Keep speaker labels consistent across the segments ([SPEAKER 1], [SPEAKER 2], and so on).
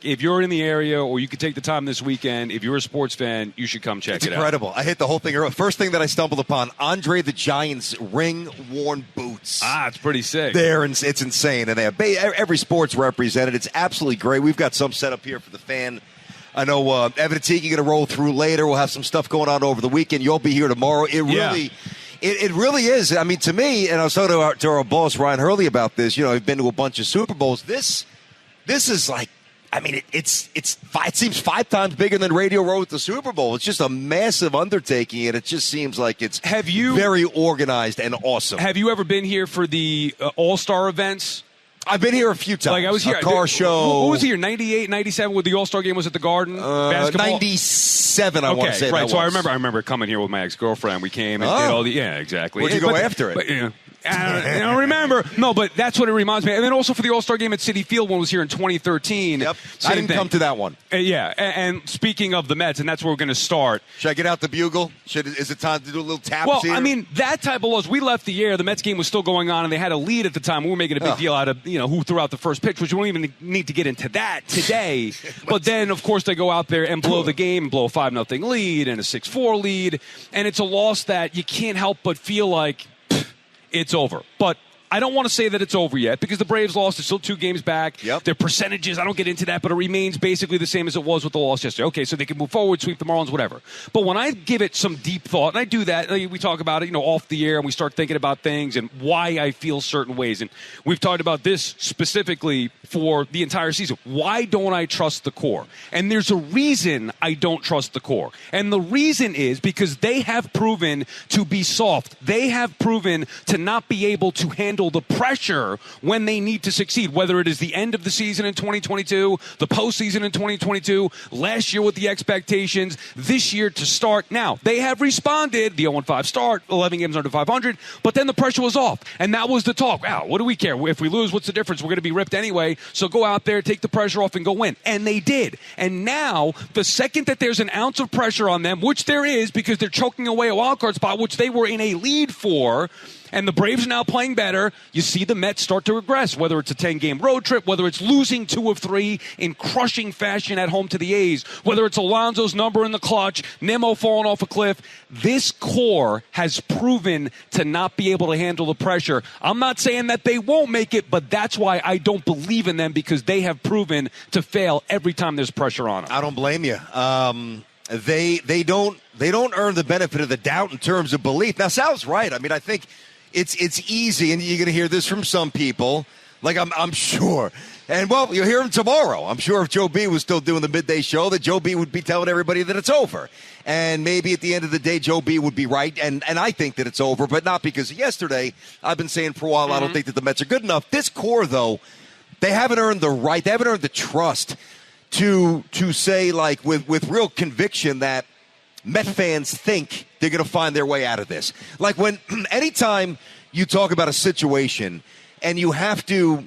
[SPEAKER 1] If you're in the area or you could take the time this weekend, if you're a sports fan, you should come check it out.
[SPEAKER 2] It's incredible. I hit the whole thing early. First thing that I stumbled upon, Andre the Giant's ring-worn boots.
[SPEAKER 1] It's pretty sick.
[SPEAKER 2] It's insane. And they have every sport's represented. It's absolutely great. We've got some set up here for the fan. I know Evan and Tiki going to roll through later. We'll have some stuff going on over the weekend. You'll be here tomorrow. It really is. I mean, to me, and I was talking to our boss, Ryan Hurley, about this. You know, I've been to a bunch of Super Bowls. This is like, I mean, it seems 5 times bigger than Radio Row at the Super Bowl. It's just a massive undertaking, and it just seems like it's very organized and awesome.
[SPEAKER 1] Have you ever been here for the All-Star events?
[SPEAKER 2] I've been here a few times.
[SPEAKER 1] Like I was here.
[SPEAKER 2] A car show.
[SPEAKER 1] Who was here? 98, 97, when the All-Star game was at the Garden? Basketball?
[SPEAKER 2] 97, I want to say.
[SPEAKER 1] Right, so I remember coming here with my ex-girlfriend. We came and did all the... Yeah, exactly.
[SPEAKER 2] Would you go after it?
[SPEAKER 1] But, I don't remember. No, but that's what it reminds me. And then also for the All-Star game at Citi Field when it was here in 2013.
[SPEAKER 2] Yep. I didn't come to that one.
[SPEAKER 1] And speaking of the Mets, and that's where we're going to start.
[SPEAKER 2] Should I get out the bugle? Is it time to do a little tap?
[SPEAKER 1] Well, I mean, that type of loss, we left the air. The Mets game was still going on, and they had a lead at the time. We were making a big deal out of, who threw out the first pitch, which we don't even need to get into that today. But then, of course, they go out there and blow the game, blow a 5-0 lead and a 6-4 lead. And it's a loss that you can't help but feel like it's over. But I don't want to say that it's over yet because the Braves lost. They're still 2 games back.
[SPEAKER 2] Yep.
[SPEAKER 1] Their percentages, I don't get into that, but it remains basically the same as it was with the loss yesterday. Okay, so they can move forward, sweep the Marlins, whatever. But when I give it some deep thought, and I do that, we talk about it, off the air, and we start thinking about things and why I feel certain ways. And we've talked about this specifically for the entire season. Why don't I trust the core? And there's a reason I don't trust the core. And the reason is because they have proven to be soft. They have proven to not be able to handle the pressure when they need to succeed, whether it is the end of the season in 2022, the postseason in 2022, last year with the expectations, this year to start. Now, they have responded, the 0-5 start, 11 games under 500, but then the pressure was off. And that was the talk. Wow, what do we care? If we lose, what's the difference? We're going to be ripped anyway. So go out there, take the pressure off, and go win. And they did. And now, the second that there's an ounce of pressure on them, which there is because they're choking away a wild card spot, which they were in a lead for, and the Braves are now playing better, you see the Mets start to regress, whether it's a 10-game road trip, whether it's losing 2 of 3 in crushing fashion at home to the A's, whether it's Alonso's number in the clutch, Nimmo falling off a cliff. This core has proven to not be able to handle the pressure. I'm not saying that they won't make it, but that's why I don't believe in them, because they have proven to fail every time there's pressure on them.
[SPEAKER 2] I don't blame you. They don't earn the benefit of the doubt in terms of belief. Now, Sal's right. I mean, I think it's easy, and you're going to hear this from some people, like I'm sure. And, well, you'll hear him tomorrow. I'm sure if Joe B was still doing the midday show, that Joe B would be telling everybody that it's over. And maybe at the end of the day, Joe B would be right, and I think that it's over, but not because of yesterday. I've been saying for a while I don't think that the Mets are good enough. This core, though, they haven't earned the right, they haven't earned the trust to say, like, with real conviction that Met fans think they're going to find their way out of this. Like anytime you talk about a situation and you have to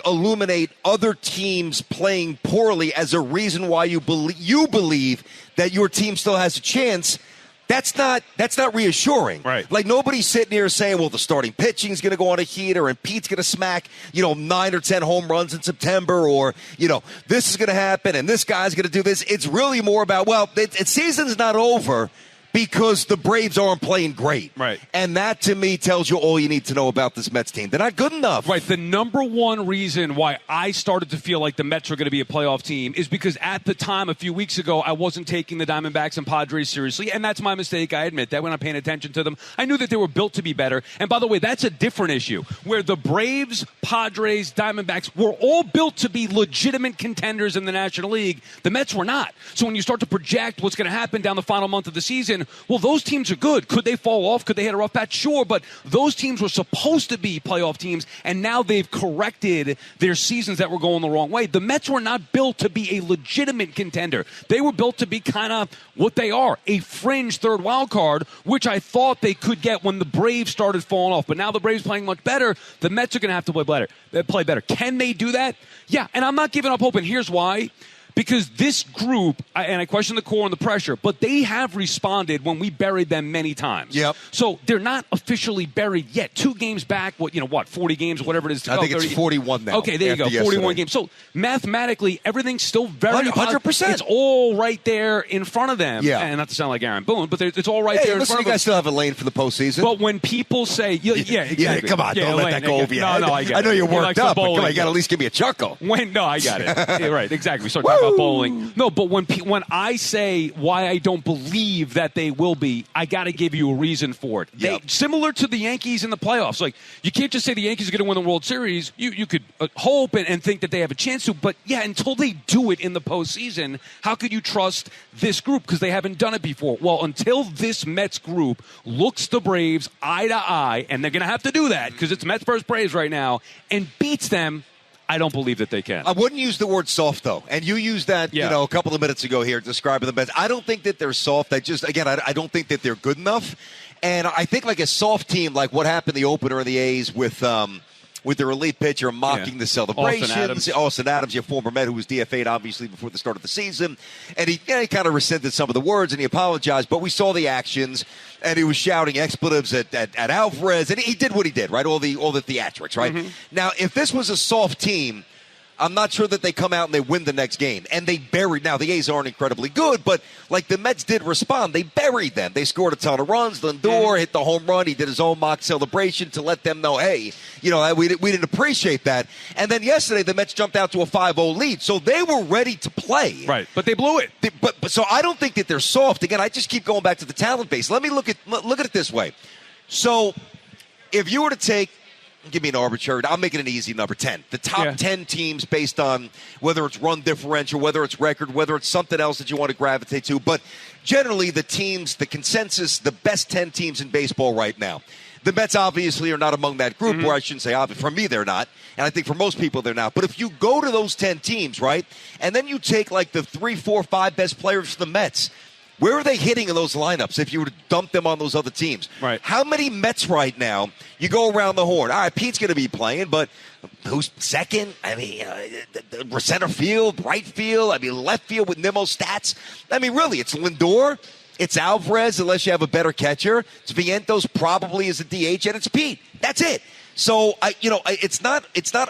[SPEAKER 2] illuminate other teams playing poorly as a reason why you believe that your team still has a chance, that's not reassuring.
[SPEAKER 1] Right.
[SPEAKER 2] Like, nobody's sitting here saying, well, the starting pitching is going to go on a heater and Pete's going to smack, 9 or 10 home runs in September, or, this is going to happen and this guy's going to do this. It's really more about, well, season's not over because the Braves aren't playing great.
[SPEAKER 1] Right.
[SPEAKER 2] And that, to me, tells you all you need to know about this Mets team. They're not good enough.
[SPEAKER 1] Right. The number one reason why I started to feel like the Mets are going to be a playoff team is because at the time, a few weeks ago, I wasn't taking the Diamondbacks and Padres seriously, and that's my mistake. I admit that. When I'm paying attention to them, I knew that they were built to be better. And by the way, that's a different issue, where the Braves, Padres, Diamondbacks were all built to be legitimate contenders in the National League. The Mets were not. So when you start to project what's going to happen down the final month of the season, well, those teams are good. Could they fall off? Could they hit a rough patch? Sure, but those teams were supposed to be playoff teams, and now they've corrected their seasons that were going the wrong way. The Mets were not built to be a legitimate contender. They were built to be kind of what they are, a fringe third wild card, which I thought they could get when the Braves started falling off. But now the Braves playing much better, the Mets are going to have to play better. Can they do that? Yeah, and I'm not giving up hope, and here's why. Because this group, and I question the core and the pressure, but they have responded when we buried them many times.
[SPEAKER 2] Yep.
[SPEAKER 1] So they're not officially buried yet. 2 games back, 40 games, whatever it is.
[SPEAKER 2] I think it's 41 now.
[SPEAKER 1] Okay, there you go, 41 games. So mathematically, everything's still very
[SPEAKER 2] 100%.
[SPEAKER 1] It's all right there in front of them.
[SPEAKER 2] Yeah.
[SPEAKER 1] And not to sound like Aaron Boone, but it's all right there in
[SPEAKER 2] listen,
[SPEAKER 1] front of them.
[SPEAKER 2] you guys still have a lane for the postseason.
[SPEAKER 1] But when people say, yeah, exactly.
[SPEAKER 2] Yeah, come on, don't let that go over your head.
[SPEAKER 1] No, I get it.
[SPEAKER 2] I know you're worked up, but come on, you got to at least give me a chuckle.
[SPEAKER 1] No, I got it. Yeah, right, exactly. We start talking about bowling. No, but when I say why I don't believe that they will be, I got to give you a reason for it.
[SPEAKER 2] Yep.
[SPEAKER 1] Similar to the Yankees in the playoffs. Like, you can't just say the Yankees are going to win the World Series. You could hope and think that they have a chance to, but yeah, until they do it in the postseason, how could you trust this group? Because they haven't done it before. Well, until this Mets group looks the Braves eye to eye, and they're going to have to do that because it's Mets versus Braves right now, and beats them, I don't believe that they can.
[SPEAKER 2] I wouldn't use the word soft, though. And you used that, a couple of minutes ago here describing the Mets. I don't think that they're soft. I don't think that they're good enough. And I think like a soft team, like what happened the opener of the A's with their elite pitcher mocking the celebrations. Austin Adams, your former Met, who was DFA'd obviously before the start of the season. And he kind of rescinded some of the words and he apologized, but we saw the actions and he was shouting expletives at Alvarez, and he did what he did, right? All the theatrics, right? Mm-hmm. Now, if this was a soft team, I'm not sure that they come out and they win the next game. And they buried. Now, the A's aren't incredibly good, but like the Mets did respond. They buried them. They scored a ton of runs. Lindor hit the home run. He did his own mock celebration to let them know, hey, we didn't appreciate that. And then yesterday, the Mets jumped out to a 5-0 lead. So they were ready to play.
[SPEAKER 1] Right, but they blew it.
[SPEAKER 2] But so I don't think that they're soft. Again, I just keep going back to the talent base. Let me look at it this way. So if you were to take, give me an arbitrary, I'll make it an easy number, 10. The top 10 teams based on whether it's run differential, whether it's record, whether it's something else that you want to gravitate to. But generally the teams, the consensus, the best 10 teams in baseball right now. The Mets obviously are not among that group, or I shouldn't say obviously. For me, they're not. And I think for most people, they're not. But if you go to those 10 teams, right, and then you take like the 3, 4, 5 best players for the Mets, where are they hitting in those lineups if you were to dump them on those other teams?
[SPEAKER 1] Right.
[SPEAKER 2] How many Mets right now, you go around the horn, all right, Pete's going to be playing, but who's second? I mean, center field, right field, left field with Nimmo stats. I mean, really, it's Lindor, it's Alvarez, unless you have a better catcher. It's Vientos probably is a DH, and it's Pete. That's it. So, it's not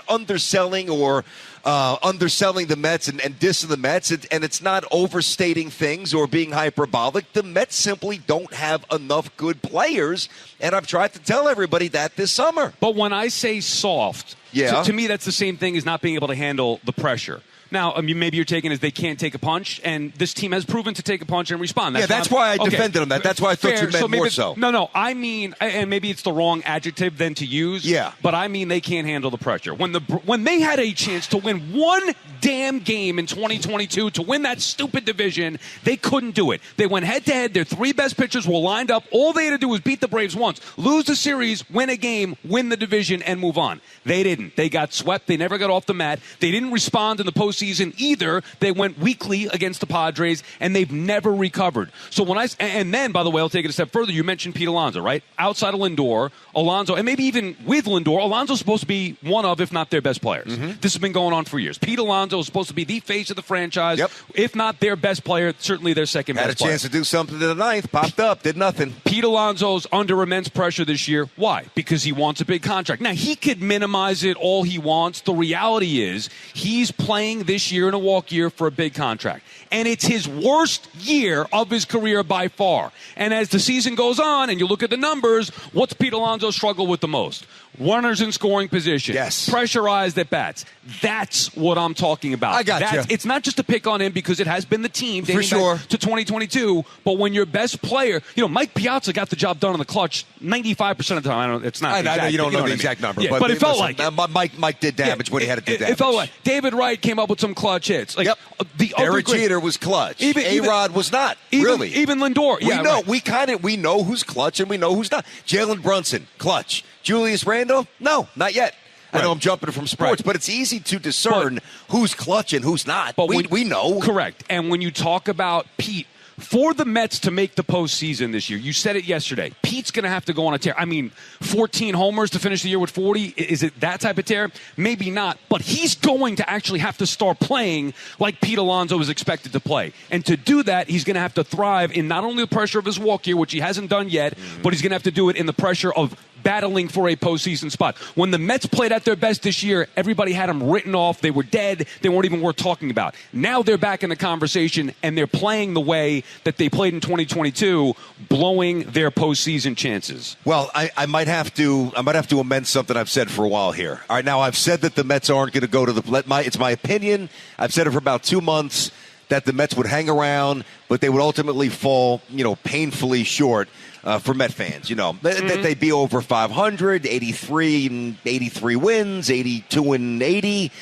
[SPEAKER 2] underselling or underselling the Mets and dissing the Mets, and it's not overstating things or being hyperbolic. The Mets simply don't have enough good players, and I've tried to tell everybody that this summer.
[SPEAKER 1] But when I say soft, to me that's the same thing as not being able to handle the pressure. Now, maybe you're taking as they can't take a punch, and this team has proven to take a punch and respond.
[SPEAKER 2] That's why I defended them. That's why I thought you meant more so.
[SPEAKER 1] No, I mean, and maybe it's the wrong adjective then to use.
[SPEAKER 2] Yeah.
[SPEAKER 1] But I mean they can't handle the pressure. When they had a chance to win one damn game in 2022 to win that stupid division, they couldn't do it. They went head-to-head. Their 3 best pitchers were lined up. All they had to do was beat the Braves once, lose the series, win a game, win the division, and move on. They didn't. They got swept. They never got off the mat. They didn't respond in the postseason either. They went weakly against the Padres, and they've never recovered. So and then, by the way, I'll take it a step further. You mentioned Pete Alonso, right? Outside of Lindor, Alonso, and maybe even with Lindor, Alonso's supposed to be one of, if not their best players. Mm-hmm. This has been going on for years. Pete Alonso is supposed to be the face of the franchise.
[SPEAKER 2] Yep.
[SPEAKER 1] If not their best player, certainly their second best player.
[SPEAKER 2] Had a chance to do something in the ninth, popped up, did nothing.
[SPEAKER 1] Pete Alonso's under immense pressure this year. Why? Because he wants a big contract. Now, he could minimize it all he wants. The reality is he's playing this year in a walk year for a big contract. And it's his worst year of his career by far. And as the season goes on and you look at the numbers, what's Pete Alonso struggle with the most? Runners in scoring position.
[SPEAKER 2] Yes.
[SPEAKER 1] Pressurized at bats. That's what I'm talking about.
[SPEAKER 2] I got you.
[SPEAKER 1] It's not just to pick on him because it has been the team dating
[SPEAKER 2] sure.
[SPEAKER 1] back to 2022, but when your best player, Mike Piazza got the job done in the clutch 95% of the time. I know
[SPEAKER 2] you don't know the exact number,
[SPEAKER 1] but it felt like
[SPEAKER 2] Mike did damage when he had to do damage.
[SPEAKER 1] It felt like David Wright came up with some clutch hits. Like,
[SPEAKER 2] yep. Derek Jeter was clutch. A-Rod was not. Really.
[SPEAKER 1] Even Lindor.
[SPEAKER 2] We know who's clutch and we know who's not. Jalen Brunson, clutch. Julius Randle? No, not yet. Right. I know I'm jumping from sports, but it's easy to discern who's clutch and who's not. But we know.
[SPEAKER 1] Correct. And when you talk about Pete For the Mets to make the postseason this year, you said it yesterday, Pete's going to have to go on a tear. I mean, 14 homers to finish the year with 40. Is it that type of tear? Maybe not. But he's going to actually have to start playing like Pete Alonso is expected to play. And to do that, he's going to have to thrive in not only the pressure of his walk year, which he hasn't done yet, but he's going to have to do it in the pressure of battling for a postseason spot. When the Mets played at their best this year, everybody had them written off. They were dead. They weren't even worth talking about. Now they're back in the conversation, and they're playing the way that they played in 2022, blowing their postseason chances.
[SPEAKER 2] Well, I might have to amend something I've said for a while here. All right, now I've said that the Mets aren't going to go to it's my opinion. I've said it for about 2 months that the Mets would hang around, but they would ultimately fall, painfully short. For Met fans, that they'd be over 500, 83 wins, 82 and 80.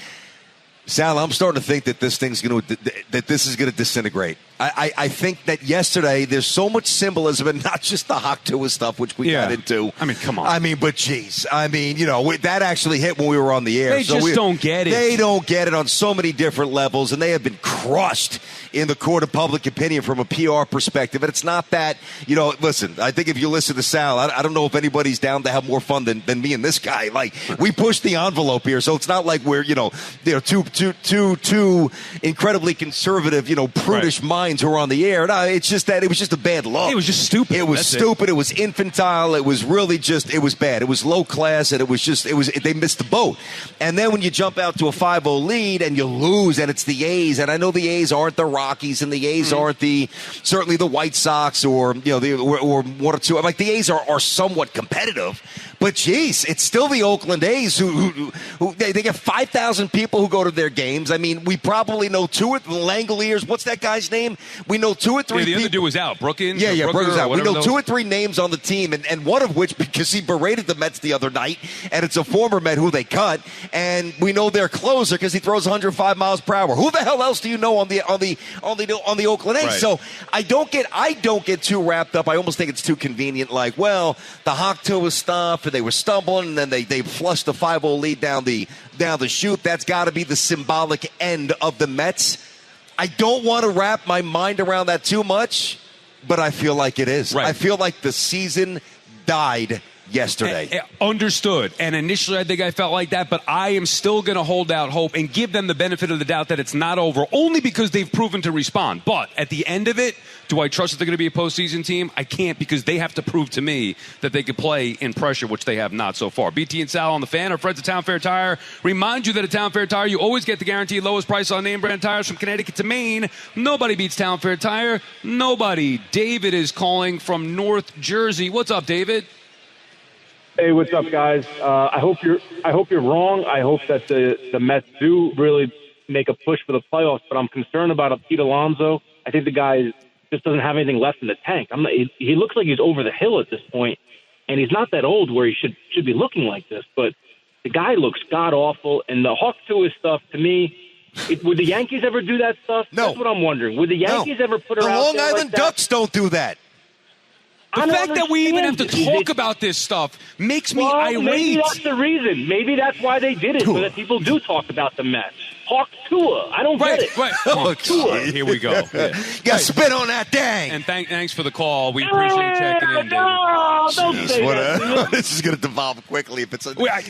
[SPEAKER 2] Sal, I'm starting to think that this is going to disintegrate. I think that yesterday there's so much symbolism and not just the Hoctua stuff, which we got into.
[SPEAKER 1] I mean, come on.
[SPEAKER 2] But geez. That actually hit when we were on the air.
[SPEAKER 1] They just don't get it.
[SPEAKER 2] They don't get it on so many different levels, and they have been crushed in the court of public opinion from a PR perspective. And it's not that, listen, I think if you listen to Sal, I don't know if anybody's down to have more fun than me and this guy. Like, we push the envelope here, so it's not like we're, two incredibly conservative, prudish minds who are on the air. No, it's just that it was just a bad look.
[SPEAKER 1] It was just stupid.
[SPEAKER 2] It was stupid. It was infantile. It was really just, it was bad. It was low class, and they missed the boat. And then when you jump out to a 5-0 lead and you lose, and it's the A's, and I know the A's aren't the Rockies, and the A's aren't certainly the White Sox or, or one or two. Like, the A's are somewhat competitive. But, geez, it's still the Oakland A's who they get 5,000 people who go to their games. I mean, we probably know two or three Langoliers. What's that guy's name? We know two or three
[SPEAKER 1] the
[SPEAKER 2] people.
[SPEAKER 1] other dude was out. Brookins?
[SPEAKER 2] Yeah, Brookins out. We know
[SPEAKER 1] those.
[SPEAKER 2] two or three names on the team, and one of which, because he berated the Mets the other night, and it's a former Met who they cut, and we know their closer because he throws 105 miles per hour. Who the hell else do you know on the Oakland A's?
[SPEAKER 1] Right.
[SPEAKER 2] So I don't get too wrapped up. I almost think it's too convenient. Like, well, the Hoctua stuff, and they were stumbling, and then they flushed the 5-0 lead down the chute. That's got to be the symbolic end of the Mets. I don't want to wrap my mind around that too much, but I feel like it is.
[SPEAKER 1] Right.
[SPEAKER 2] I feel like the season died yesterday.
[SPEAKER 1] Understood. And initially I think I felt like that, but I am still going to hold out hope and give them the benefit of the doubt that it's not over, only because they've proven to respond. But at the end of it, do I trust that they're going to be a postseason team? I can't, because they have to prove to me that they could play in pressure, which they have not so far. BT and Sal on the Fan. Our friends at Town Fair Tire remind you that at Town Fair Tire, you always get the guaranteed lowest price on name brand tires from Connecticut to Maine. Nobody beats Town Fair Tire. Nobody. David is calling from North Jersey. What's up, David?
[SPEAKER 3] Hey, what's up, guys? I hope you're wrong. I hope that the Mets do really make a push for the playoffs, but I'm concerned about Pete Alonso. I think the guy just doesn't have anything left in the tank. He looks like he's over the hill at this point, and he's not that old where he should be looking like this. But the guy looks god awful, and the Hoctua stuff, to me, would the Yankees ever do that stuff?
[SPEAKER 2] No.
[SPEAKER 3] That's what I'm wondering. Would the Yankees ever put her
[SPEAKER 2] The
[SPEAKER 3] out
[SPEAKER 2] Long
[SPEAKER 3] there
[SPEAKER 2] Island
[SPEAKER 3] like that?
[SPEAKER 2] Ducks don't do that.
[SPEAKER 1] The fact that we even have to talk about this stuff makes me irate.
[SPEAKER 3] Maybe that's the reason. Maybe that's why they did it, so that people do talk about the Mets. Hoctua. I don't get it.
[SPEAKER 1] Right.
[SPEAKER 3] Hoctua.
[SPEAKER 1] Here we go. Yeah.
[SPEAKER 2] Got spit on that dang.
[SPEAKER 1] And thanks for the call. We appreciate you checking in, David.
[SPEAKER 3] No, don't say that.
[SPEAKER 2] This is going to devolve quickly if it's I know.
[SPEAKER 1] Yeah.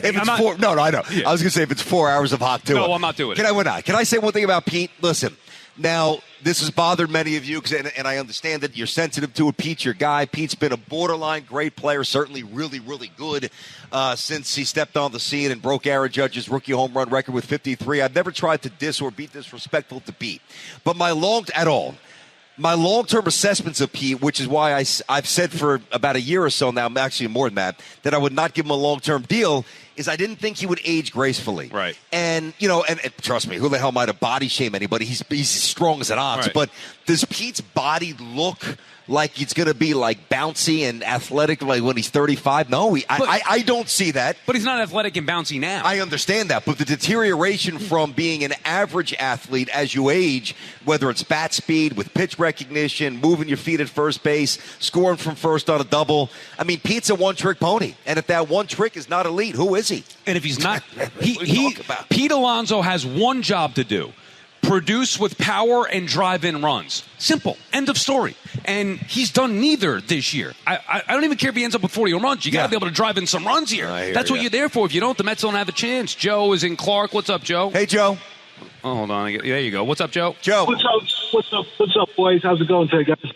[SPEAKER 2] I was going to say if it's 4 hours of Hoctua.
[SPEAKER 1] No, I'm not doing it.
[SPEAKER 2] Can I say one thing about Pete? Listen, now, this has bothered many of you, and I understand that you're sensitive to it. Pete's your guy. Pete's been a borderline great player, certainly really, really good since he stepped on the scene and broke Aaron Judge's rookie home run record with 53. I've never tried to diss or be disrespectful to Pete, but my long-term assessments of Pete, which is why I've said for about a year or so now, actually more than that I would not give him a long-term deal, is I didn't think he would age gracefully.
[SPEAKER 1] Right.
[SPEAKER 2] And, and trust me, who the hell might have body shame anybody? He's strong as an ox.
[SPEAKER 1] Right.
[SPEAKER 2] But does Pete's body look like it's going to be like bouncy and athletic like when he's 35? No, I don't see that.
[SPEAKER 1] But he's not athletic and bouncy now.
[SPEAKER 2] I understand that, but the deterioration from being an average athlete as you age, whether it's bat speed, with pitch recognition, moving your feet at first base, scoring from first on a double. I mean, Pete's a one-trick pony, and if that one trick is not elite, who is he?
[SPEAKER 1] And if he's not, Pete Alonso has one job to do. produce with power and drive in runs. Simple. End of story. And he's done neither this year. I don't even care if he ends up with 40 home runs. You got to be able to drive in some runs here. That's what you're there for. If you don't, the Mets don't have a chance. Joe is in Clark. What's up, Joe?
[SPEAKER 2] Hey, Joe.
[SPEAKER 1] Oh, hold on. There you go. What's up, Joe?
[SPEAKER 2] Joe.
[SPEAKER 4] What's up, boys? How's it going today, guys?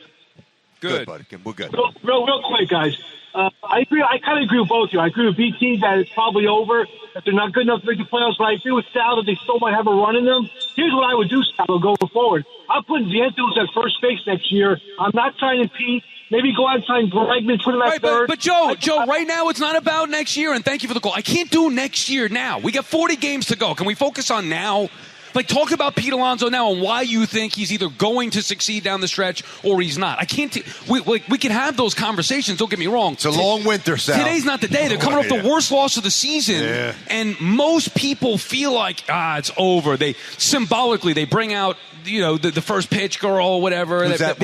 [SPEAKER 2] Good, buddy. We're good.
[SPEAKER 4] Real quick, guys. I agree. I kind of agree with both of you. I agree with BT that it's probably over, that they're not good enough to make the playoffs, but I agree with Sal that they still might have a run in them. Here's what I would do, Sal, going forward. I'm putting Vientos at first base next year. I'm not signing Pete. Maybe go out and sign Bregman, put him at third.
[SPEAKER 1] But Joe, right now it's not about next year, and thank you for the call. I can't do next year now. We got 40 games to go. Can we focus on now? Like, talk about Pete Alonso now and why you think he's either going to succeed down the stretch or he's not. I can't. We can have those conversations. Don't get me wrong.
[SPEAKER 2] It's a long winter, Sal.
[SPEAKER 1] Today's not the day. They're coming off the worst loss of the season, and most people feel like it's over. They symbolically they bring out the first pitch girl or whatever.
[SPEAKER 2] Who's that?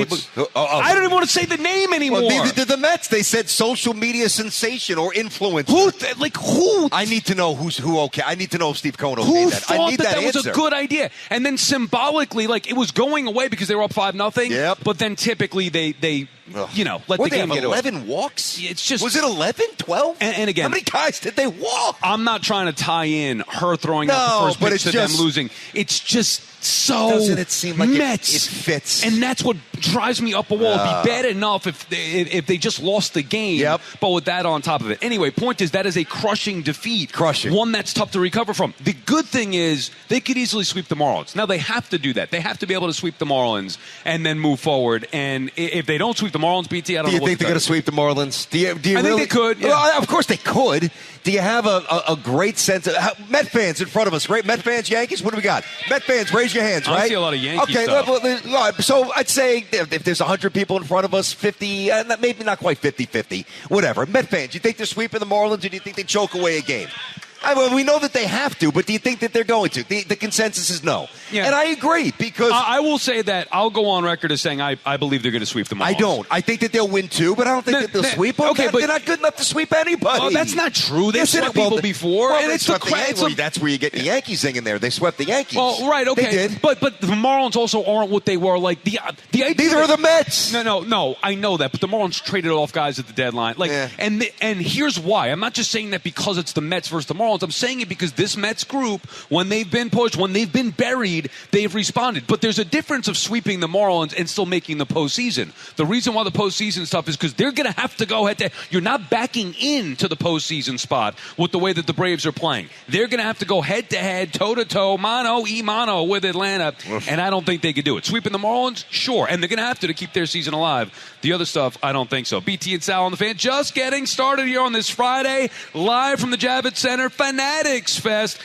[SPEAKER 1] I don't even want to say the name anymore.
[SPEAKER 2] Well, neither did the Mets. They said social media sensation or influencer.
[SPEAKER 1] Who?
[SPEAKER 2] I need to know who. Okay, I need to know if Steve Cohen
[SPEAKER 1] Who
[SPEAKER 2] okayed that.
[SPEAKER 1] thought
[SPEAKER 2] I need that
[SPEAKER 1] was
[SPEAKER 2] answer.
[SPEAKER 1] a good idea? And then symbolically, it was going away because they were up 5-0.
[SPEAKER 2] Yep.
[SPEAKER 1] But then typically they let
[SPEAKER 2] what,
[SPEAKER 1] the game get away.
[SPEAKER 2] 11 walks?
[SPEAKER 1] It's just,
[SPEAKER 2] was it 11, 12?
[SPEAKER 1] And again,
[SPEAKER 2] how many guys did they walk?
[SPEAKER 1] I'm not trying to tie in her throwing out the first pitch to them losing. It's just so
[SPEAKER 2] doesn't it seem like
[SPEAKER 1] Mets.
[SPEAKER 2] It fits?
[SPEAKER 1] And that's what drives me up a wall. It'd be bad enough if they just lost the game.
[SPEAKER 2] Yep.
[SPEAKER 1] But with that on top of it. Anyway, point is that is a crushing defeat.
[SPEAKER 2] Crushing.
[SPEAKER 1] One that's tough to recover from. The good thing is they could easily sweep the Marlins. Now they have to do that. They have to be able to sweep the Marlins and then move forward. And if they don't sweep the Marlins, BT, I don't know.
[SPEAKER 2] Do you think they're going to sweep the Marlins? Do you
[SPEAKER 1] I think they could. Yeah.
[SPEAKER 2] Well, of course they could. Do you have a great sense of Met fans in front of us? Right, Met fans, Yankees. What do we got? Met fans, raise your hands. Right.
[SPEAKER 1] I see a lot of Yankee stuff.
[SPEAKER 2] Okay, so I'd say if there's 100 people in front of us, 50, maybe not quite 50-50, whatever. Met fans, you think they're sweeping the Marlins, or do you think they choke away a game? We know that they have to, but do you think that they're going to? The consensus is no. Yeah. And I agree, because
[SPEAKER 1] I will say that I'll go on record as saying I believe they're going to sweep the Marlins.
[SPEAKER 2] I don't. I think that they'll win two, but I don't think that they'll sweep them.
[SPEAKER 1] Okay, but
[SPEAKER 2] they're not good enough to sweep anybody.
[SPEAKER 1] Well, that's not true. They've swept people before.
[SPEAKER 2] Well,
[SPEAKER 1] and it's
[SPEAKER 2] that's where you get the Yankees thing in there. They swept the Yankees.
[SPEAKER 1] Well, right, okay.
[SPEAKER 2] They did.
[SPEAKER 1] But the Marlins also aren't what they were. Like the idea.
[SPEAKER 2] Neither are the Mets.
[SPEAKER 1] No. I know that, but the Marlins traded off guys at the deadline. And here's why. I'm not just saying that because it's the Mets versus the Marlins. I'm saying it because this Mets group, when they've been pushed, when they've been buried, they've responded. But there's a difference of sweeping the Marlins and still making the postseason. The reason why the postseason is tough is because they're going to have to go head-to-head. You're not backing into the postseason spot with the way that the Braves are playing. They're going to have to go head-to-head, toe-to-toe, mano-a-mano with Atlanta, and I don't think they could do it. Sweeping the Marlins? Sure. And they're going to have to keep their season alive. The other stuff, I don't think so. BT and Sal on the Fan just getting started here on this Friday, live from the Javits Center, Fanatics Fest.